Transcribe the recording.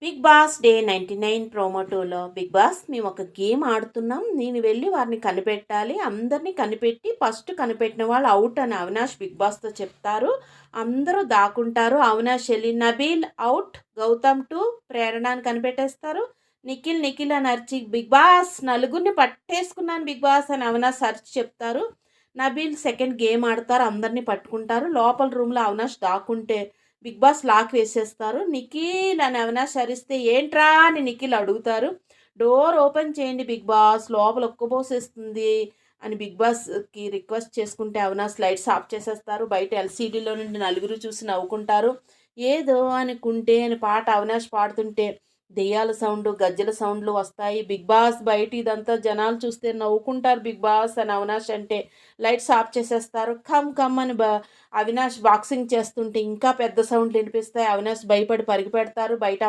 Big boss day 99 promo 2లో big boss మేము ఒక గేమ్ ఆడుతున్నాం. నేను వెళ్ళి వారిని కనిపెట్టాలి. అందరిని కనిపెట్టి ఫస్ట్ కనిపెట్టిన వాళ్ళు అవుట్ అని అవినాష్ బిగ్ బాస్తో చెప్తారు. అందరూ దాక్కుంటారు. అవినాష్ వెళ్ళి నబీల్ అవుట్, గౌతమ్ 2, ప్రేరణని కనిపెట్టేస్తారు. నిఖిల్ అని అరిచి బిగ్ బాస్ నలుగురిని పట్టేసుకున్నాను బిగ్ బాస్ అని అవినాష్ అరిచి చెప్తారు. నబీల్ సెకండ్ గేమ్ ఆడతారు. అందరినీ పట్టుకుంటారు. లోపల రూమ్లో అవినాష్ దాక్కుంటే బిగ్ బాస్ లాక్ వేసేస్తారు. నిఖిల్ అని అవినాష్ అరిస్తే ఏంట్రా అని నిఖిల్ అడుగుతారు. డోర్ ఓపెన్ చేయండి బిగ్ బాస్, లోపల ఒక్కబోసేస్తుంది అని బిగ్ బాస్కి రిక్వెస్ట్ చేసుకుంటే అవినాష్ లైట్స్ ఆఫ్ చేసేస్తారు. బయట ఎల్సీడీలో నుండి నలుగురు చూసి నవ్వుకుంటారు. ఏదో అనుకుంటే అని పాట అవినాష్ పాడుతుంటే దెయ్యాల సౌండ్, గజ్జల సౌండ్లు వస్తాయి. బిగ్ బాస్ బయట ఇదంతా జనాలు చూస్తే నవ్వుకుంటారు బిగ్ బాస్ అని అవినాష్ అంటే లైట్స్ ఆఫ్ చేసేస్తారు. కమ్ అని అవినాష్ బాక్సింగ్ చేస్తుంటే ఇంకా పెద్ద సౌండ్లు వినిపిస్తాయి. అవినాష్ భయపడి పరిగెపెడతారు. బయట